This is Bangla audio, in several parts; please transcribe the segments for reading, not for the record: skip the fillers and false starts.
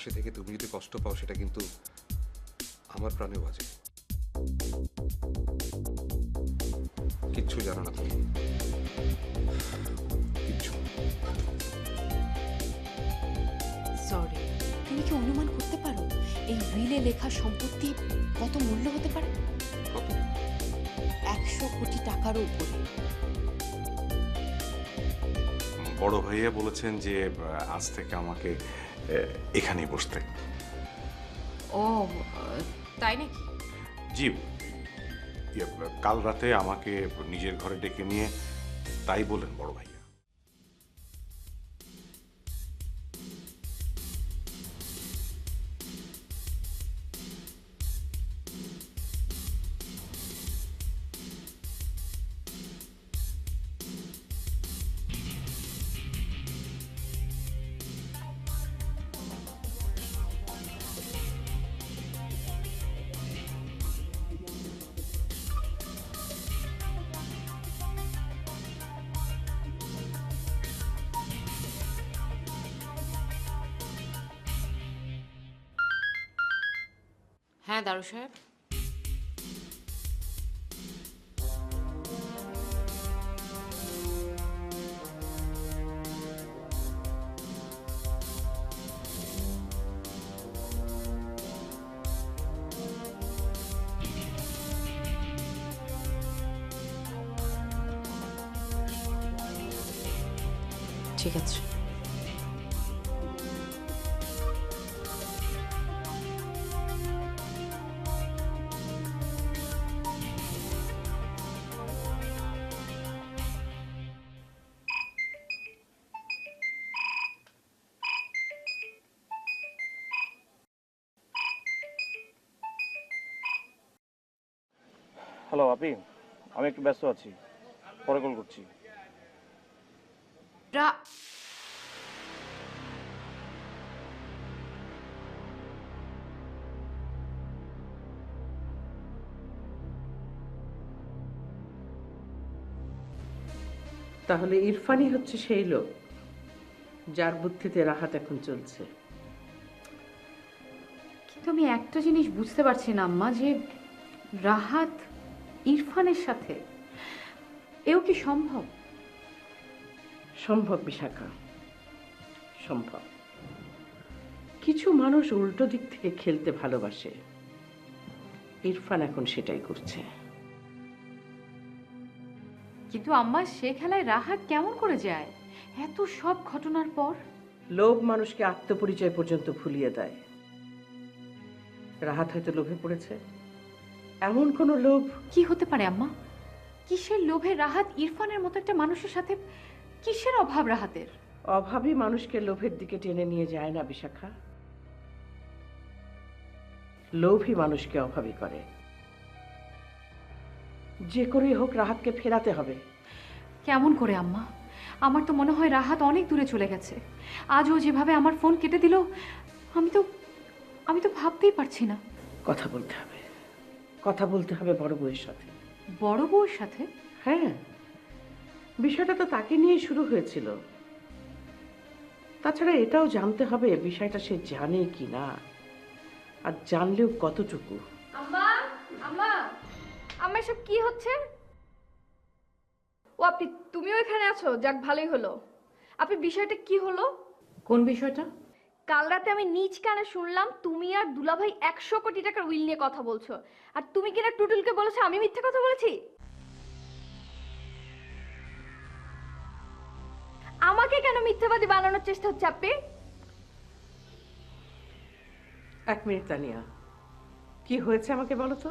পাশে থেকে তুমি যদি কষ্ট পাও সেটা কিন্তু আমার প্রাণে বাজে। কিচ্ছু জানো না তুমি, কিচ্ছু। সরি, তুমি কি অনুমান করতে পারো এই উইলে লেখা সম্পত্তি কত মূল্য হতে পারে? কত? 100 কোটি টাকার উপরে। বড় ভাইয়া বলেছেন যে আজ থেকে আমাকে এখানেই বসতে। ও তাই নাকি? জি, কাল রাতে আমাকে নিজের ঘরে ডেকে নিয়ে তাই বলেন বড় ভাইয়া। হ্যাঁ দারু সাহেব। ঠিক আছে। হ্যালো আপি, আমি একটু ব্যস্ত আছি, পরে কল করছি। তাহলে ইরফানই হচ্ছে সেই লোক যার বুদ্ধিতে রাহাত এখন চলছে। কিন্তু আমি একটা জিনিস বুঝতে পারছি না আম্মা, যে রাহাত ইরফানের সাথে এও কি সম্ভব? সম্ভব বিশাখা, সম্ভব। কিছু মানুষ উল্টো দিক থেকে খেলতে ভালোবাসে, ইরফান এখন সেটাই করছে। কিন্তু আম্মা, সে খেলায় রাহাত কেমন করে যায় এত সব ঘটনার পর? লোভ মানুষকে আত্মপরিচয় পর্যন্ত ভুলিয়ে দেয়। রাহাত হয়তো লোভে পড়েছে, এমন কোন লোভ। কি হতে পারে আম্মা? কিসের লোভে রাহাত ইরফানের মতো একটা মানুষের সাথে? কিসের অভাব রাহাতের? অভাবী মানুষকে লোভের দিকে টেনে নিয়ে যায় না বিশাখা, লোভী মানুষকে অভাবী করে। যে করেই হোক রাহাতকে ফেরাতে হবে। কেমন করে আম্মা? আমার তো মনে হয় রাহাত অনেক দূরে চলে গেছে। আজ ও যেভাবে আমার ফোন কেটে দিল, আমি তো ভাবতেই পারছি না। কথা বলতে হবে, কথা বলতে হবে বড় বউয়ের সাথে। বড় বউয়ের সাথে? হ্যাঁ, বিষয়টা তো তাকে নিয়ে শুরু হয়েছিল। তাছাড়া এটাও জানতে হবে বিষয়টা সে জানে কি না, আর জানলেও কতটুকু। আম্মা, আম্মা, আম্মা, এসব কি হচ্ছে? ও আপনি, তুমিও এখানে আছো? যাক, ভালোই হলো। আপনি, বিষয়টা কি হলো? কোন বিষয়টা? কাল রাতে আমি নিজ কানে শুনলাম তুমি আর দুলাভাই 100 কোটি টাকার উইল নিয়ে কথা বলছো, আর তুমি কিনা টুটুলকে বলেছো আমি মিথ্যা কথা বলেছি। আমাকে কেন মিথ্যাবাদী বানানোর চেষ্টা হচ্ছে আপনি? এক মিনিট তানিয়া, কি হয়েছে আমাকে বলো তো।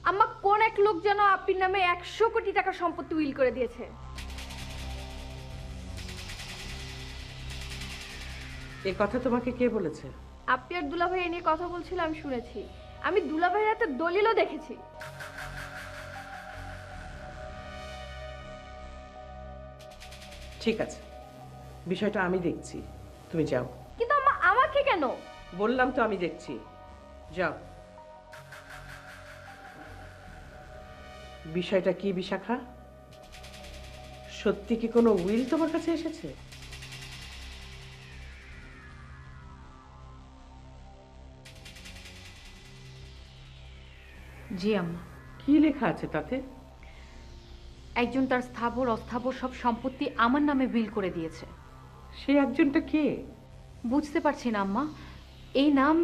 আম্মা, কোন এক লোক যেন আপনার নামে 100 কোটি টাকার সম্পত্তি উইল করে দিয়েছে। এ কথা তোমাকে কে বলেছে? আপনি আর দুলাভাই এ নিয়ে কথা বলছিল, আমি শুনেছি। আমি দুলাভাইয়ের হাতে দলিলও দেখেছি। ঠিক আছে, বিষয়টা আমি দেখছি, তুমি যাও। কিন্তু আম্মা, আমাকে কেন? বললাম তো আমি দেখছি, যাও। বিষয়টা কি বিশাখা? সত্যি কি কোনো উইল তোমার কাছে এসেছে? জি আম্মা। কি লেখা আছে তাতে? একজন তার স্থাবর অস্থাবর সব সম্পত্তি আমার নামে উইল করে দিয়েছে। সে একজনটা কে? বুঝতে পারছি না আম্মা, এই নাম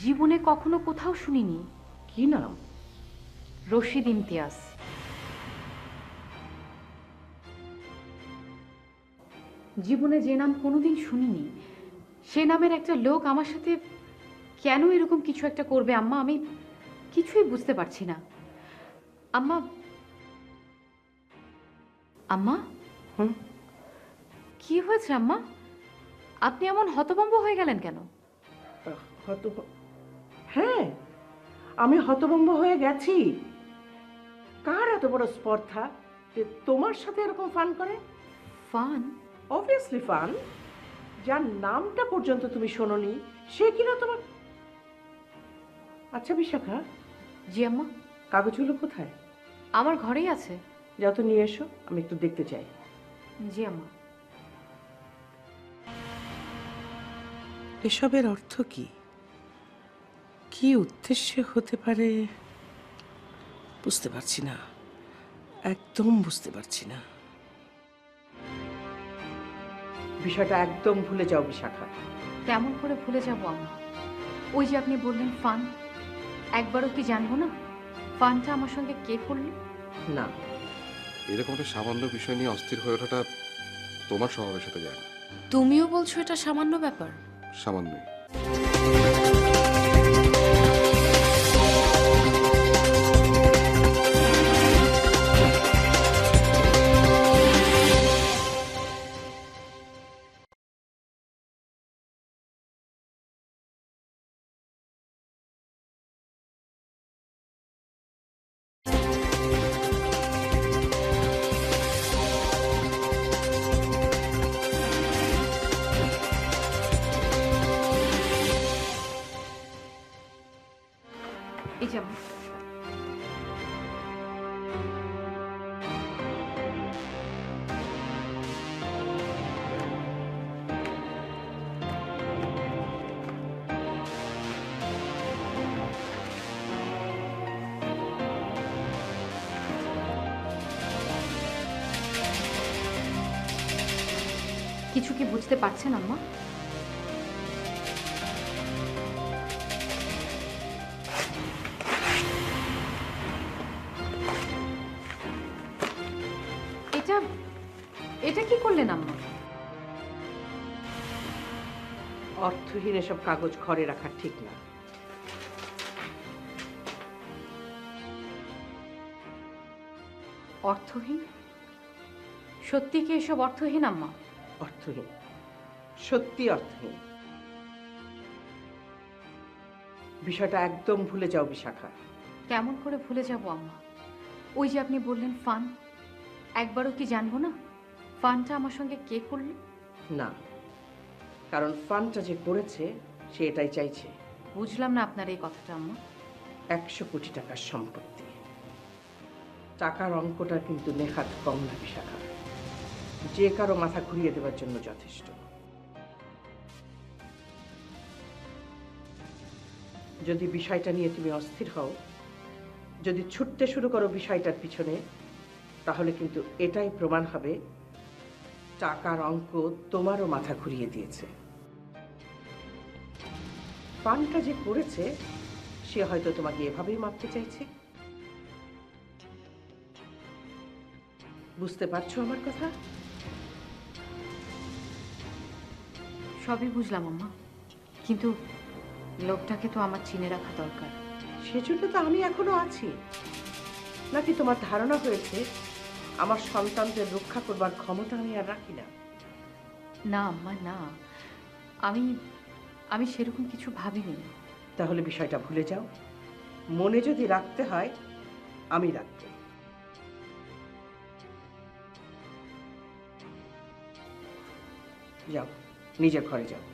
জীবনে কখনো কোথাও শুনিনি। কি নাম? রশিদ ইমতিয়াজ। জীবনে যে নাম কোনোদিন শুনিনি, সে নামের একটা লোক আমার সাথে কেন এরকম কিছু একটা করবে আম্মা, আমি কিছুই বুঝতে পারছি না। আম্মা, আম্মা, হুম? কি হয়েছে আম্মা? আপনি এমন হতভম্ব হয়ে গেলেন কেন? হত হ্যাঁ, আমি হতভম্ব হয়ে গেছি। কার এত বড় স্পর্ধা যে তোমার সাথে এরকম ফান করে? ফান? Obviously fun. যার নামটা পর্যন্ত তুমি শোনোনি সে কিনা তোমার। আচ্ছা বিশাখা, জি আম্মা। কাগজগুলো কোথায়? আমার ঘরেই আছে। যাও তো নিয়ে এসো, আমি একটু দেখতে চাই। জি আম্মা। এসবের অর্থ কি? কি উদ্দেশ্যে হতে পারে বুঝতে পারছি না, একদম বুঝতে পারছি না। বিষয়টা একদম ভুলে যাও বিশাখা। কেমন করে ভুলে যাব আম্মা? ওই যে আপনি বললেন ফান, একবারও কি জানবো না ফানটা আমার সঙ্গে কে করলো? না, এরকম একটা সামান্য বিষয় নিয়ে অস্থির হয়ে ওঠাটা তোমার স্বভাবের সাথে যায় না। তুমিও বলছো এটা সামান্য ব্যাপার? সামান্যই। এই যে আম্মা। কিছু কি বুঝতে পারছেন আম্মা? এটা এটা কি করলেন আম্মা? অর্থহীন এসব কাগজ ঘরে রাখা ঠিক না। অর্থহীন? সত্যি কি এসব অর্থহীন আম্মা? অর্থহীন, সত্যি অর্থহীন। বিষয়টা একদম ভুলে যাও বিশাখা। কেমন করে ভুলে যাব আম্মা? ওই যে আপনি বললেন ফান, একবারও কি জানবো না ফানটা আমার সঙ্গে কে করলো? না, কারণ ফানটা যে করেছে সে এটাই চাইছে। বুঝলাম না আপনার এই কথাটা আম্মা। 100 কোটি টাকার সম্পত্তি। টাকার অঙ্কটা কিন্তু নেহাত কম না বিশাখা, যে কারো মাথা ঘুরিয়ে দেওয়ার জন্য যথেষ্ট। যদি বিষয়টা নিয়ে তুমি অস্থির হও, যদি ছুটতে শুরু করো বিষয়টার পিছনে, তাহলে কিন্তু এটাই প্রমাণ হবে টাকার অঙ্ক তোমারও মাথা ঘুরিয়ে দিয়েছে। পানটা যে করেছে সে হয়তো তোমাকে এভাবেই মাপতে চাইছে। বুঝতে পারছো আমার কথা? সবই বুঝলাম আম্মা, কিন্তু লোকটাকে তো আমার চিনে রাখা দরকার। সেজন্য তো আমি এখনো আছি। নাকি তোমার ধারণা হয়েছে আমার সন্তানদের রক্ষা করবার ক্ষমতা আমি আর রাখি না? না আম্মা না, আমি আমি সেরকম কিছু ভাবিনি। তাহলে বিষয়টা ভুলে যাও। মনে যদি রাখতে হয় আমি রাখবো। যাও, নিজের ঘরে যাও।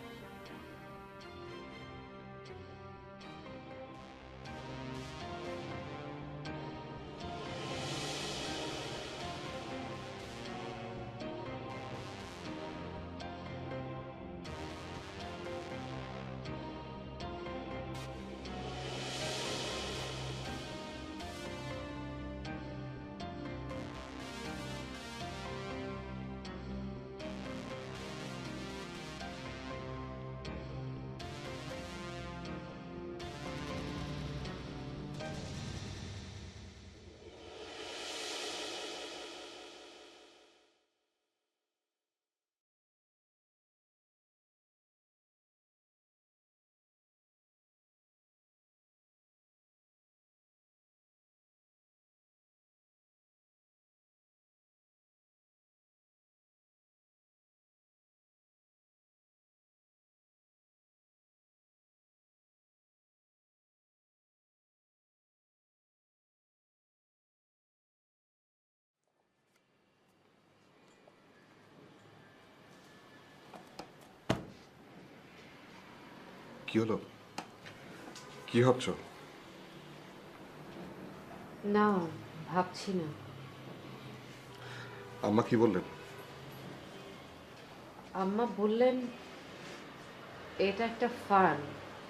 কি হলো? কি ভাবছো? না, ভাবছি না। আম্মা কি বললেন? আম্মা বললেন এটা একটা ফান,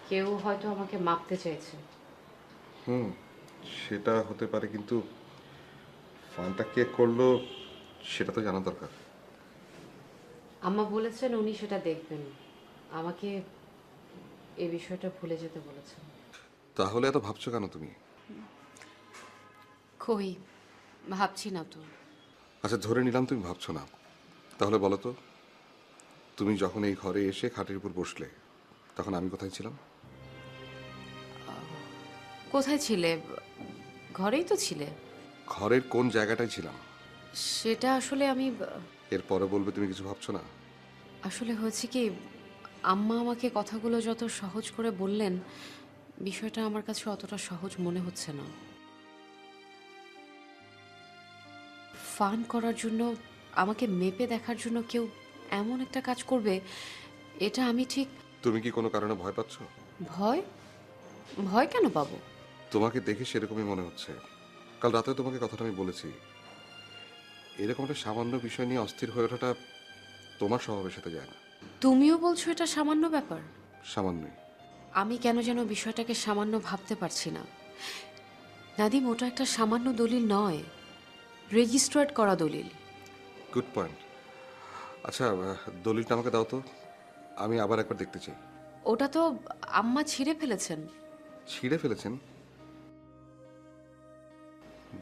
কেউ হয়তো আমাকে মাপতে চাইছে। সেটা হতে পারে, কিন্তু ফানটা কে করলো সেটা তো জানা দরকার। আম্মা বলেছেন উনি সেটা দেখবেন, আমাকে এই বিষয়টা ভুলে যেতে বলেছেন। তাহলে এত ভাবছো কেন তুমি? কই, ভাবছি না তো। আচ্ছা, ধরে নিলাম তুমি ভাবছো না, তাহলে বলো তো, তুমি যখন এই ঘরে এসে খাটের উপর বসলে তখন আমি কোথায় ছিলাম? কোথায় ছিলে? ঘরেই তো ছিলে। ঘরের কোন জায়গাটায় ছিলাম? সেটা আসলে আমি এরপরে বলবে তুমি কিছু ভাবছো না। আসলে হয়েছে কি, আম্মা আমাকে কথাগুলো যত সহজ করে বললেন, বিষয়টা আমার কাছে অতটা সহজ মনে হচ্ছে না। ফান করার জন্য, আমাকে মেপে দেখার জন্য কেউ এমন একটা কাজ করবে, এটা আমি ঠিক। তুমি কি কোনো কারণে ভয় পাচ্ছ? ভয়? ভয় কেন পাবো? তোমাকে দেখে সেরকমই মনে হচ্ছে। কাল রাতে তোমাকে কথাটা আমি বলেছি, এরকম একটা সামান্য বিষয় নিয়ে অস্থির হয়ে ওঠাটা তোমার স্বভাবের সাথে যায় না। তুমিও বলছো এটা সামান্য ব্যাপার? সামান্যই। আমি কেন যেন বিষয়টাকে সামান্য ভাবতে পারছি না। নাদিম, ওটা একটা সামান্য দলিল নয়, রেজিস্টার্ড করা দলিল। Good point. আচ্ছা, দলিলটা আমাকে দাও তো, আমি আবার একবার দেখতে চাই। ওটা তো আম্মা ছিঁড়ে ফেলেছেন। ছিঁড়ে ফেলেছেন?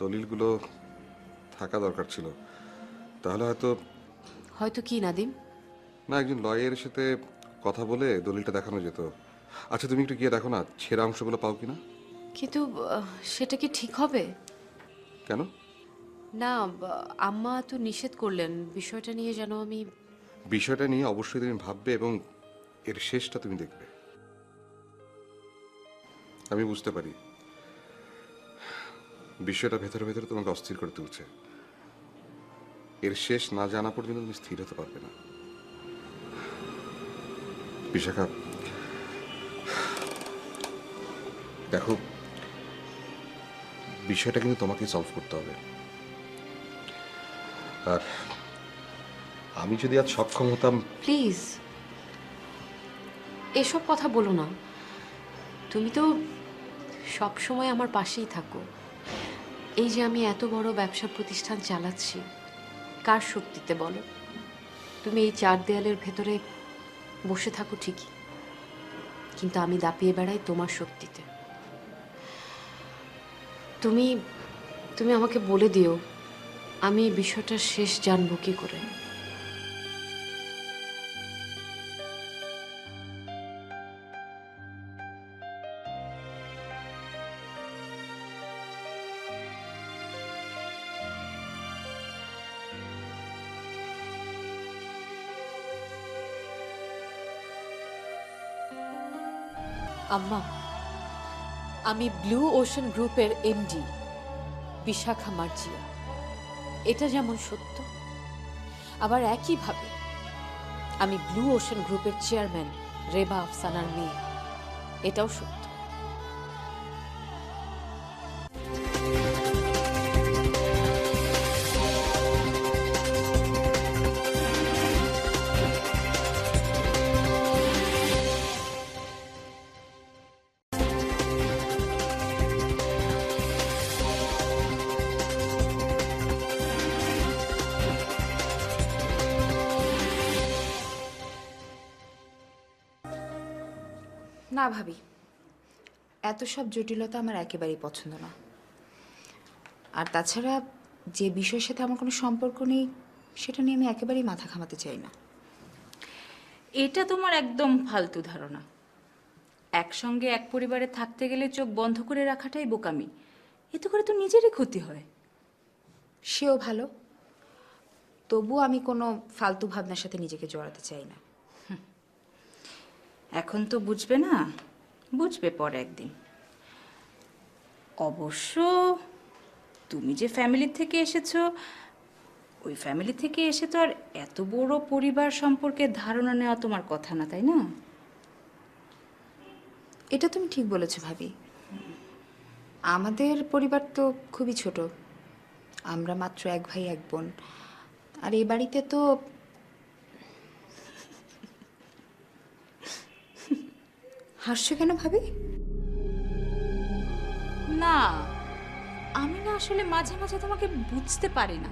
দলিলগুলো থাকা দরকার ছিল, তাহলে হয়তো। হয়তো কি নাদিম? না, একজন লয়ারের সাথে কথা বলে দলিলটা দেখানো যেত। আচ্ছা, তুমি একটু গিয়ে দেখো না ছেঁড়া অংশগুলো পাও কিনা। কিন্তু সেটা কি ঠিক হবে? কেন? না, আম্মা তো নিষেধ করলেন, বিষয়টা নিয়ে যেন আমি। বিষয়টা নিয়ে অবশ্যই তুমি ভাববে এবং এর শেষটা তুমি দেখবে। আমি বুঝতে পারি বিষয়টা ভেতরে ভেতরে তোমাকে অস্থির করে তুলছে। এর শেষ না জানা পর্যন্ত তুমি স্থির হতে পারবে না। বিশাখা, দেখো, বিষয়টা কিন্তু তোমাকে সলভ করতে হবে। আর আমি যদি আজ সক্ষম হতাম। প্লিজ এসব কথা বলো না। তুমি তো সব সময় আমার পাশেই থাকো। এই যে আমি এত বড় ব্যবসা প্রতিষ্ঠান চালাচ্ছি, কার শক্তিতে বলো? তুমি এই চার দেয়ালের ভেতরে বসে থাকো ঠিকই, কিন্তু আমি দাপিয়ে বেড়াই তোমার শক্তিতে। তুমি তুমি আমাকে বলে দিও, আমি এই বিষয়টার শেষ জানবো কি করে। আম্মা, আমি ব্লু ওশান গ্রুপের এমডি বিশাখা মার্জিয়া। এটা যেমন সত্য, আবার একইভাবে আমি ব্লু ওশান গ্রুপের চেয়ারম্যান রেবা আফসানার মেয়ে, এটাও সত্য। না ভাবি, এত সব জটিলতা আমার একেবারেই পছন্দ না। আর তাছাড়া যে বিষয়ের সাথে আমার কোনো সম্পর্ক নেই সেটা নিয়ে আমি একেবারেই মাথা ঘামাতে চাই না। এটা তোমার একদম ফালতু ধারণা। একসঙ্গে এক পরিবারে থাকতে গেলে চোখ বন্ধ করে রাখাটাই বোকামি। এতে করে তো নিজেরই ক্ষতি হয়। সেও ভালো, তবু আমি কোনো ফালতু ভাবনার সাথে নিজেকে জড়াতে চাই না। এখন তো বুঝবে না, বুঝবে পরে একদিন। অবশ্য তুমি যে ফ্যামিলি থেকে এসেছো, ওই ফ্যামিলি থেকে এসে তো আর এত বড় পরিবার সম্পর্কে ধারণা নেওয়া তোমার কথা না, তাই না? এটা তুমি ঠিক বলেছো ভাবি। আমাদের পরিবার তো খুবই ছোট, আমরা মাত্র এক ভাই এক বোন। আর এই বাড়িতে তো হাসছো কেন ভাবি? না, আমি না আসলে মাঝে মাঝে তোমাকে বুঝতে পারি না।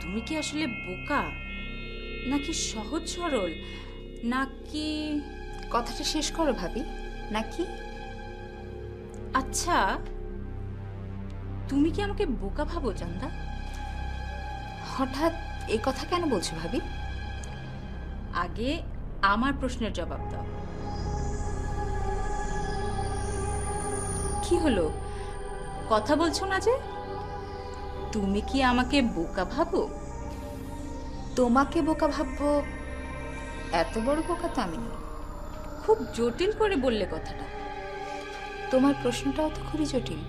তুমি কি আসলে বোকা, নাকি সহজ সরল, নাকি... কথাটা শেষ করো ভাবি। নাকি? আচ্ছা, তুমি কি আমাকে বোকা ভাবো জানদা? হঠাৎ এই কথা কেন বলছো ভাবি? আগে আমার প্রশ্নের জবাব দাও। কি হলো, কথা বলছো না যে? তুমি কি আমাকে বোকা ভাবো? তোমাকে বোকা ভাববো এত বড় বোকা তো আমি নই। খুব জটিল করে বললে কথাটা। তোমার প্রশ্নটাও তো খুবই জটিল।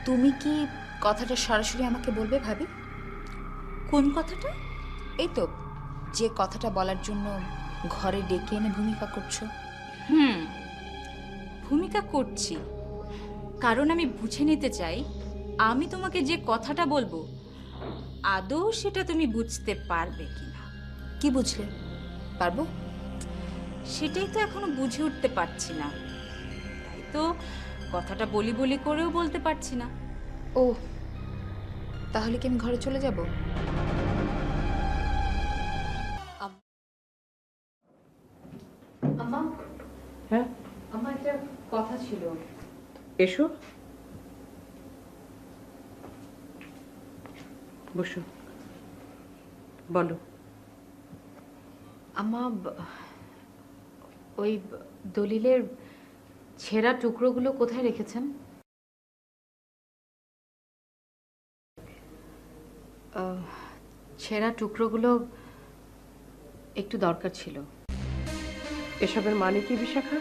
তুমি কি কথাটা সরাসরি আমাকে বলবে ভাবি? কোন কথাটা? এই তো, যে কথাটা বলার জন্য ঘরে ডেকে এনে ভূমিকা করছো। ভূমিকা করছি কারণ আমি বুঝে নিতে চাই আমি তোমাকে যে কথাটা বলবো আদৌ সেটা তুমি বুঝতে পারবে কিনা। কি বুঝলে? পারবো? সেটাই তো এখনো বুঝে উঠতে পারছি না, তাই তো কথাটা বলি বলি করেও বলতে পারছি না। ও, তাহলে কি আমি ঘরে চলে যাব? আম্মা, হ্যাঁ, আমার একটা কথা ছিল। এসো, বসো, বলো। আম্মা, ওই দলিলের ছেঁড়া টুকরোগুলো কোথায় রেখেছেন? ছেঁড়া টুকরোগুলো একটু দরকার ছিল। এসবের মানে কি বিশাখা?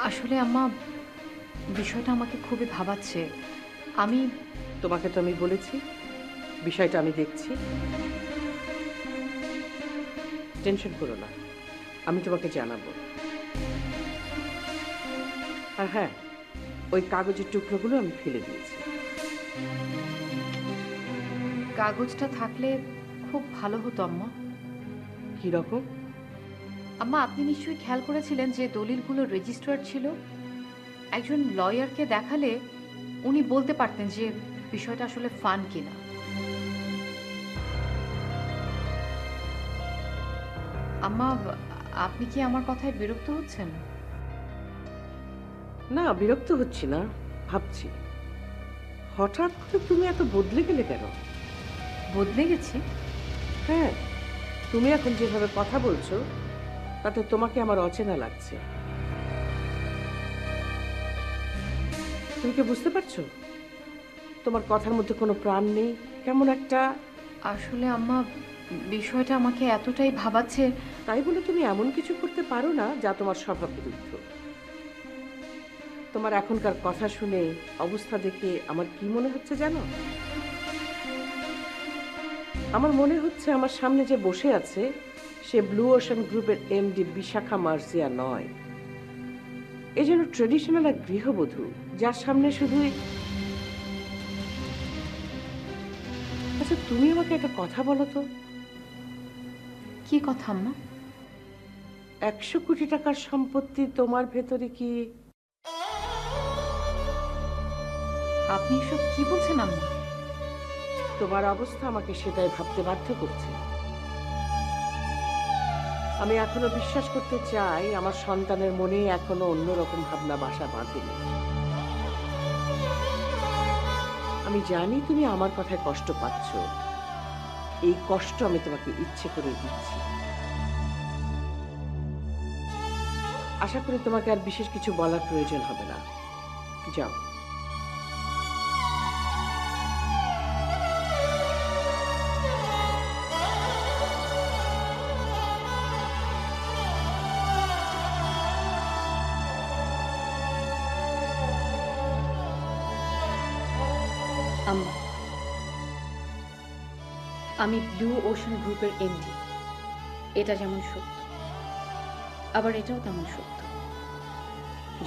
আসলে আম্মা, বিষয়টা আমাকে খুবই ভাবাচ্ছে। আমি তোমাকে তো আমি বলেছি বিষয়টা আমি দেখছি। টেনশন করো না, আমি তোমাকে জানাবো। আর হ্যাঁ, ওই কাগজের টুকরোগুলো আমি ফেলে দিয়েছি। কাগজটা থাকলে খুব ভালো হতো আম্মা। কি রকম? আম্মা, আপনি নিশ্চয়ই খেয়াল করেছিলেন যে দলিলগুলো রেজিস্টার্ড ছিল। একজন লয়ারকে দেখালে উনি বলতে পারতেন যে বিষয়টা আসলে ফান কিনা। আম্মা, আপনি কি আমার কথায় বিরক্ত হচ্ছেন? না, বিরক্ত হচ্ছি না, ভাবছি হঠাৎ করে তুমি এত বদলে গেলে কেন? বদলে গেছি? হ্যাঁ, তুমি এখন যেভাবে কথা বলছো তাতে তোমাকে আমার অচেনা লাগছে। তুমি কি বুঝতে পারছো? তোমার কথার মধ্যে কোনো প্রাণ নেই, কেমন একটা। আসলে আম্মা, বিষয়টা আমাকে এতটাই ভাবাচ্ছে। তাই বলে তুমি এমন কিছু করতে পারো না যা তোমার স্বভাব বিরুদ্ধ। তোমার এখনকার কথা শুনে, অবস্থা দেখে আমার কি মনে হচ্ছে জানো? আমার মনে হচ্ছে আমার সামনে যে বসে আছে সে ব্লু ওশান গ্রুপের এমডি বিশাখা মার্জিয়া নয়। এই যেন ট্রেডিশনাল এক গৃহবধূ যার সামনে শুধুই। আচ্ছা, তুমি আমাকে একটা কথা বলো তো। কি কথা আম্মা? 100 কোটি টাকার সম্পত্তি তোমার ভেতরে কি? আপনি এসব কি বলছেন আম্মা? তোমার অবস্থা আমাকে সেটাই ভাবতে বাধ্য করছে। আমি এখনো বিশ্বাস করতে চাই আমার সন্তানের মনে এখনো অন্যরকম ভাবনা বাসা বাঁধেনি। আমি জানি তুমি আমার কথায় কষ্ট পাচ্ছ, এই কষ্ট আমি তোমাকে ইচ্ছে করে দিচ্ছি। আশা করি তোমাকে আর বিশেষ কিছু বলার প্রয়োজন হবে না, যাও। আম্মা, আমি ব্লু ওশান গ্রুপের এমডি এটা যেমন সত্য, আবার এটাও তেমন সত্য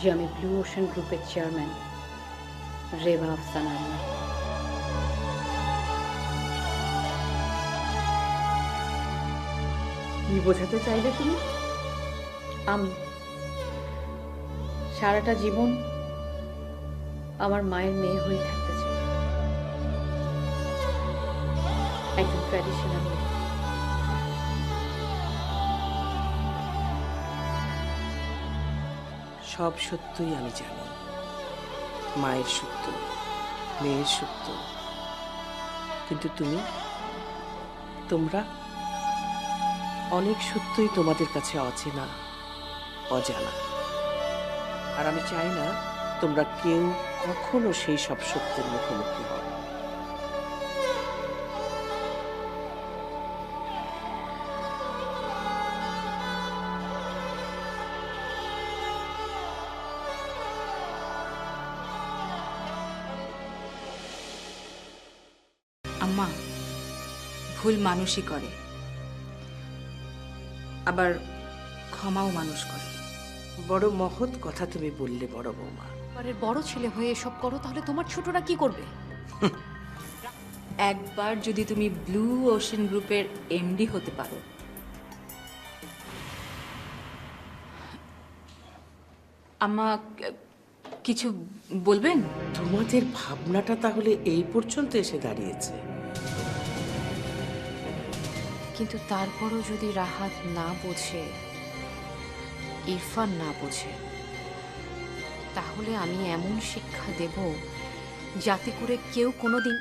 যে আমি ব্লু ওশান গ্রুপের চেয়ারম্যান রেবা আফসানার মেয়ে। কি বোঝাতে চাইলে তুমি? আমি সারাটা জীবন আমার মায়ের মেয়ে হয়ে থাকতে চাই, একজন ট্র্যাডিশনাল মেয়ে। সব সত্যই আমি জানি, মায়ের সত্য, মেয়ের সত্য, কিন্তু তোমরা অনেক সত্যই তোমাদের কাছে অচেনা, অজানা। আর আমি চাই না তোমরা কেউ কখনো সেই সব সত্যের মুখোমুখি হও। আম্মা, ভুল মানুষই করে, আবার ক্ষমাও মানুষ করে। বড় মহৎ কথা তুমি বললে বড় বৌমা। এবারের বড় ছেলে হয়ে এসব করো, তাহলে তোমার ছোটরা কি করবে? একবার যদি তুমি ব্লু ওশান গ্রুপের এমডি হতে পারো, আম্মা কিছু বলবেন? তোমাদের ভাবনাটা তাহলে এই পর্যন্ত এসে দাঁড়িয়েছে। কিন্তু তারপরও যদি রাহাত না বোঝে, ইরফান না বোঝে, তাহলে আমি এমন শিক্ষা দেব যাতে করে কেউ কোনোদিন